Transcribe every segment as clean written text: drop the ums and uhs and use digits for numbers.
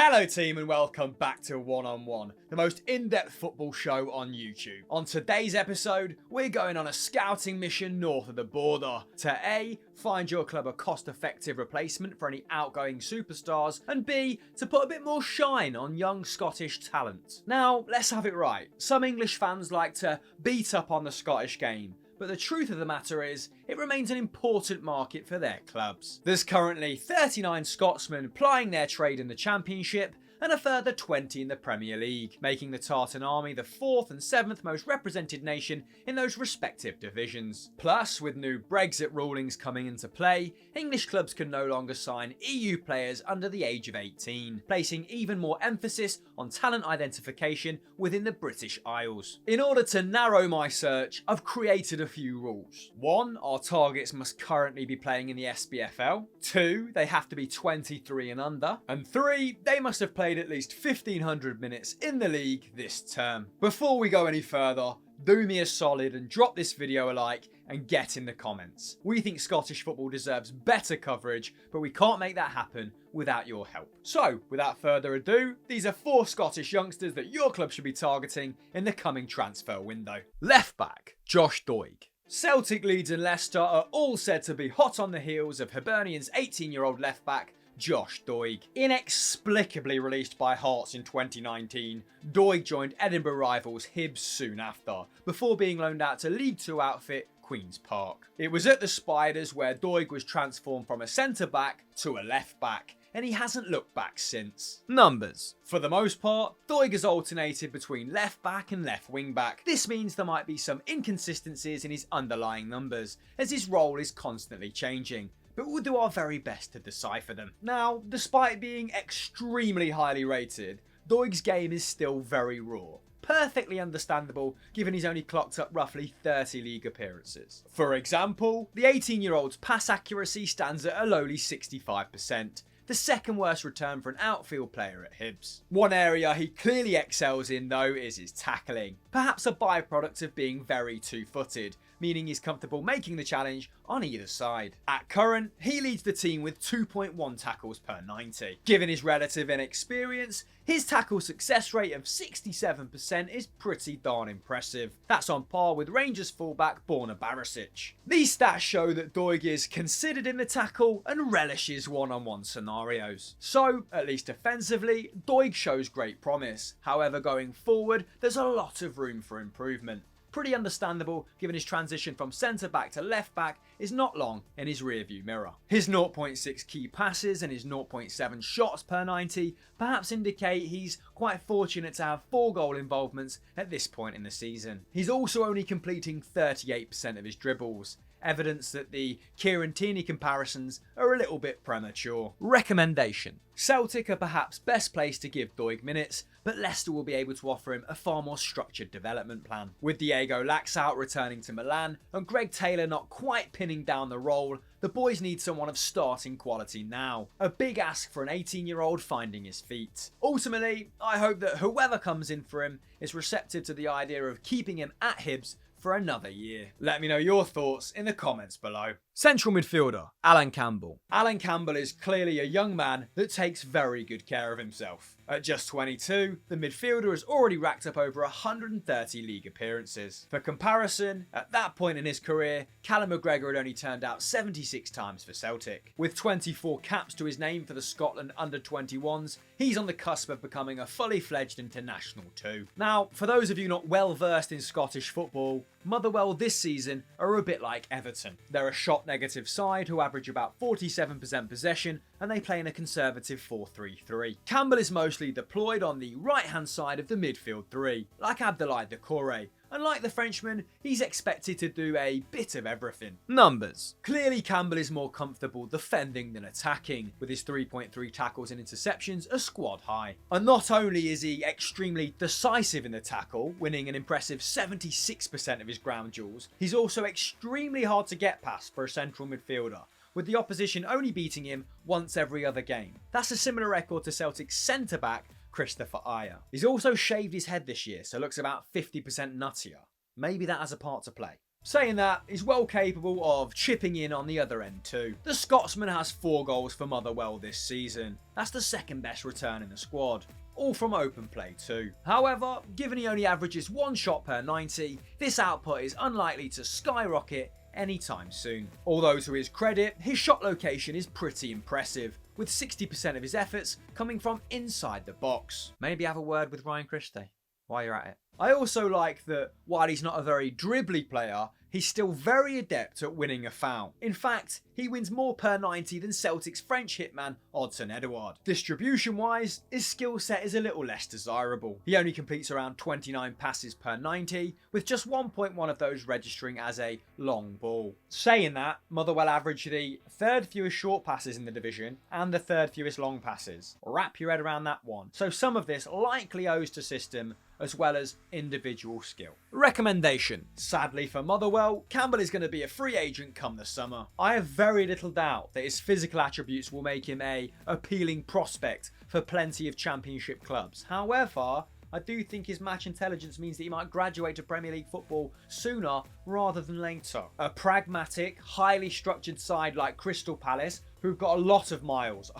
Hello team and welcome back to One on One, the most in-depth football show on YouTube. On today's episode, we're going on a scouting mission north of the border to A, find your club a cost-effective replacement for any outgoing superstars, and B, to put a bit more shine on young Scottish talent. Now, let's have it right. Some English fans like to beat up on the Scottish game, but the truth of the matter is, it remains an important market for their clubs. There's currently 39 Scotsmen plying their trade in the Championship, and a further 20 in the Premier League, making the Tartan Army the 4th and 7th most represented nation in those respective divisions. Plus, with new Brexit rulings coming into play, English clubs can no longer sign EU players under the age of 18, placing even more emphasis on talent identification within the British Isles. In order to narrow my search, I've created a few rules. 1, our targets must currently be playing in the SPFL. 2, they have to be 23 and under. And 3, they must have played at least 1,500 minutes in the league this term. Before we go any further, do me a solid and drop this video a like and get in the comments. We think Scottish football deserves better coverage, but we can't make that happen without your help. So, without further ado, these are 4 Scottish youngsters that your club should be targeting in the coming transfer window. Left back, Josh Doig. Celtic, Leeds and Leicester are all said to be hot on the heels of Hibernian's 18-year-old left back, Josh Doig. Inexplicably released by Hearts in 2019, Doig joined Edinburgh rivals Hibs soon after, before being loaned out to League 2 outfit Queen's Park. It was at the Spiders where Doig was transformed from a centre-back to a left-back, and he hasn't looked back since. Numbers. For the most part, Doig has alternated between left back and left wing back. This means there might be some inconsistencies in his underlying numbers, as his role is constantly changing, but we'll do our very best to decipher them. Now, despite being extremely highly rated, Doig's game is still very raw. Perfectly understandable given he's only clocked up roughly 30 league appearances. For example, the 18-year-old's pass accuracy stands at a lowly 65%, the second worst return for an outfield player at Hibs. One area he clearly excels in though is his tackling, perhaps a byproduct of being very two-footed, meaning he's comfortable making the challenge on either side. At current, he leads the team with 2.1 tackles per 90. Given his relative inexperience, his tackle success rate of 67% is pretty darn impressive. That's on par with Rangers fullback Borna Barisic. These stats show that Doig is considered in the tackle and relishes one-on-one scenarios. So, at least offensively, Doig shows great promise. However, going forward, there's a lot of room for improvement. Pretty understandable given his transition from centre back to left back is not long in his rearview mirror. His 0.6 key passes and his 0.7 shots per 90 perhaps indicate he's quite fortunate to have 4 goal involvements at this point in the season. He's also only completing 38% of his dribbles, evidence that the Kieran Tierney comparisons are a little bit premature. Recommendation. Celtic are perhaps best placed to give Doig minutes, but Leicester will be able to offer him a far more structured development plan. With Diego Laxalt returning to Milan and Greg Taylor not quite pinning down the role, the boys need someone of starting quality now. A big ask for an 18-year-old finding his feet. Ultimately, I hope that whoever comes in for him is receptive to the idea of keeping him at Hibs for another year. Let me know your thoughts in the comments below. Central midfielder, Allan Campbell. Allan Campbell is clearly a young man that takes very good care of himself. At just 22, the midfielder has already racked up over 130 league appearances. For comparison, at that point in his career, Callum McGregor had only turned out 76 times for Celtic. With 24 caps to his name for the Scotland under-21s, he's on the cusp of becoming a fully fledged international too. Now, for those of you not well versed in Scottish football, Motherwell this season are a bit like Everton. They're a shot negative side who average about 47% possession and they play in a conservative 4-3-3. Campbell is mostly deployed on the right hand side of the midfield 3, like Abdoulaye Doucouré, and like the Frenchman, he's expected to do a bit of everything. Numbers. Clearly Campbell is more comfortable defending than attacking, with his 3.3 tackles and interceptions a squad high. And not only is he extremely decisive in the tackle, winning an impressive 76% of his ground duels, he's also extremely hard to get past for a central midfielder, with the opposition only beating him once every other game. That's a similar record to Celtic's centre-back, Kristoffer Ajer. He's also shaved his head this year, so looks about 50% nuttier. Maybe that has a part to play. Saying that, he's well capable of chipping in on the other end too. The Scotsman has 4 goals for Motherwell this season. That's the second best return in the squad. All from open play too. However, given he only averages 1 shot per 90, this output is unlikely to skyrocket anytime soon. Although to his credit, his shot location is pretty impressive, with 60% of his efforts coming from inside the box. Maybe have a word with Ryan Christie while you're at it. I also like that while he's not a very dribbly player, he's still very adept at winning a foul. In fact, he wins more per 90 than Celtic's French hitman Odsonne Edouard. Distribution wise, his skill set is a little less desirable. He only completes around 29 passes per 90, with just 1.1 of those registering as a long ball. Saying that, Motherwell average the 3rd fewest short passes in the division and the 3rd fewest long passes. Wrap your head around that one. So some of this likely owes to system as well as individual skill. Recommendation. Sadly for Motherwell, Campbell is going to be a free agent come the summer. I have very little doubt that his physical attributes will make him an appealing prospect for plenty of championship clubs. However, I do think his match intelligence means that he might graduate to Premier League football sooner rather than later. A pragmatic, highly structured side like Crystal Palace, who've got a lot of miles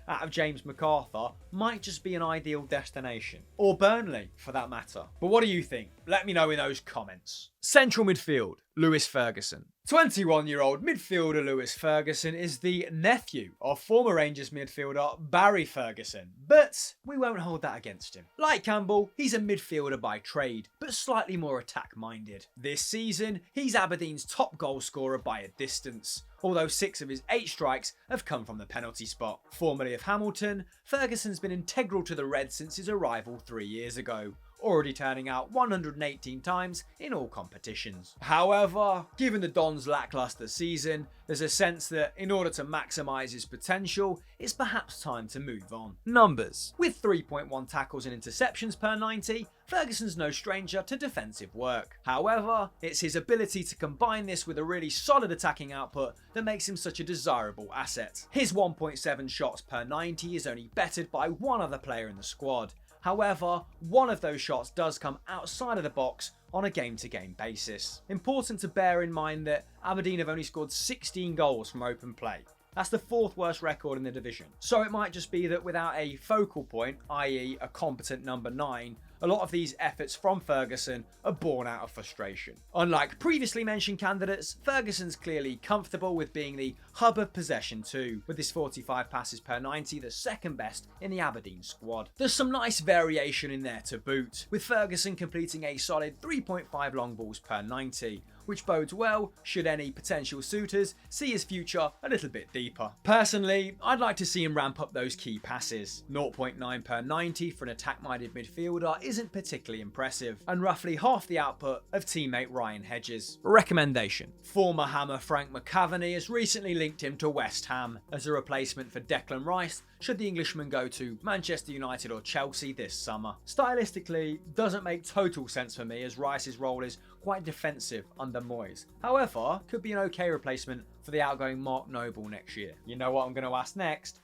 out of James MacArthur, might just be an ideal destination. Or Burnley, for that matter. But what do you think? Let me know in those comments. Central midfield, Lewis Ferguson. 21-year-old midfielder Lewis Ferguson is the nephew of former Rangers midfielder Barry Ferguson, but we won't hold that against him. Like Campbell, he's a midfielder by trade, but slightly more attack-minded. This season, he's Aberdeen's top goal scorer by a distance, although 6 of his 8 strikes have come from the penalty spot. Formerly of Hamilton, Ferguson's been integral to the Reds since his arrival 3 years ago, already turning out 118 times in all competitions. However, given the Don's lacklustre season, there's a sense that in order to maximise his potential, it's perhaps time to move on. Numbers. With 3.1 tackles and interceptions per 90, Ferguson's no stranger to defensive work. However, it's his ability to combine this with a really solid attacking output that makes him such a desirable asset. His 1.7 shots per 90 is only bettered by one other player in the squad. However, one of those shots does come outside of the box on a game-to-game basis. Important to bear in mind that Aberdeen have only scored 16 goals from open play. That's the 4th worst record in the division. So it might just be that without a focal point, i.e. a competent number 9, a lot of these efforts from Ferguson are born out of frustration. Unlike previously mentioned candidates, Ferguson's clearly comfortable with being the hub of possession too, with his 45 passes per 90 the second best in the Aberdeen squad. There's some nice variation in there to boot, with Ferguson completing a solid 3.5 long balls per 90, which bodes well should any potential suitors see his future a little bit deeper. Personally, I'd like to see him ramp up those key passes. 0.9 per 90 for an attack-minded midfielder isn't particularly impressive, and roughly half the output of teammate Ryan Hedges. Recommendation. Former Hammer Frank McAvenny has recently linked him to West Ham as a replacement for Declan Rice should the Englishman go to Manchester United or Chelsea this summer. Stylistically, doesn't make total sense for me as Rice's role is quite defensive under Moyes. However, could be an okay replacement for the outgoing Mark Noble next year. You know what I'm going to ask next?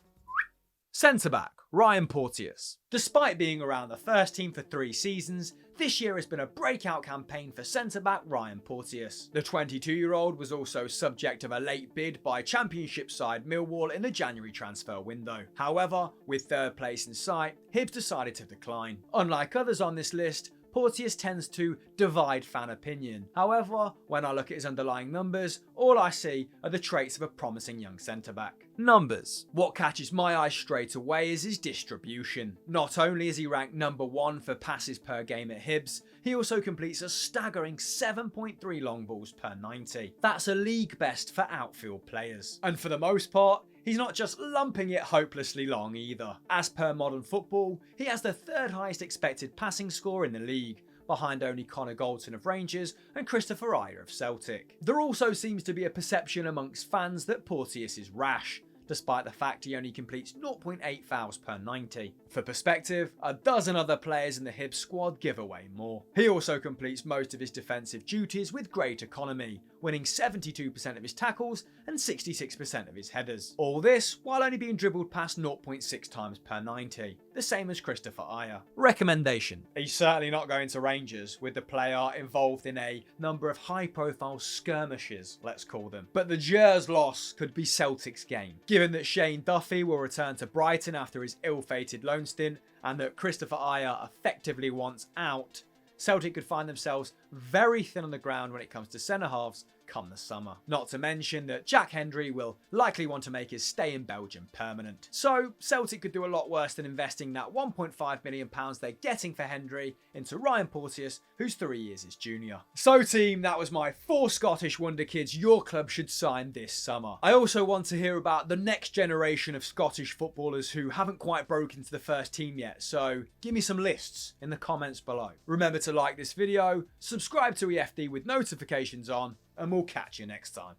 Centre-back, Ryan Porteous. Despite being around the first team for 3 seasons, this year has been a breakout campaign for centre-back Ryan Porteous. The 22-year-old was also subject of a late bid by Championship side Millwall in the January transfer window. However, with 3rd place in sight, Hibs decided to decline. Unlike others on this list, Porteous tends to divide fan opinion. However, when I look at his underlying numbers, all I see are the traits of a promising young centre-back. Numbers. What catches my eye straight away is his distribution. Not only is he ranked number 1 for passes per game at Hibs, he also completes a staggering 7.3 long balls per 90. That's a league best for outfield players. And for the most part, he's not just lumping it hopelessly long either. As per Modern Football, he has the 3rd highest expected passing score in the league, behind only Connor Goldson of Rangers and Kristoffer Ajer of Celtic. There also seems to be a perception amongst fans that Porteous is rash, despite the fact he only completes 0.8 fouls per 90. For perspective, a dozen other players in the Hibs squad give away more. He also completes most of his defensive duties with great economy, winning 72% of his tackles and 66% of his headers. All this while only being dribbled past 0.6 times per 90, the same as Kristoffer Ajer. Recommendation: he's certainly not going to Rangers, with the player involved in a number of high-profile skirmishes, let's call them. But the Gers loss could be Celtic's game, given that Shane Duffy will return to Brighton after his ill-fated loan stint, and that Kristoffer Ajer effectively wants out. Celtic could find themselves very thin on the ground when it comes to centre-halves come the summer. Not to mention that Jack Hendry will likely want to make his stay in Belgium permanent. So Celtic could do a lot worse than investing that £1.5 million they're getting for Hendry into Ryan Porteous, who's 3 years his junior. So team, that was my 4 Scottish Wonderkids your club should sign this summer. I also want to hear about the next generation of Scottish footballers who haven't quite broken into the first team yet, so give me some lists in the comments below. Remember to like this video, subscribe to EFD with notifications on, and we'll catch you next time.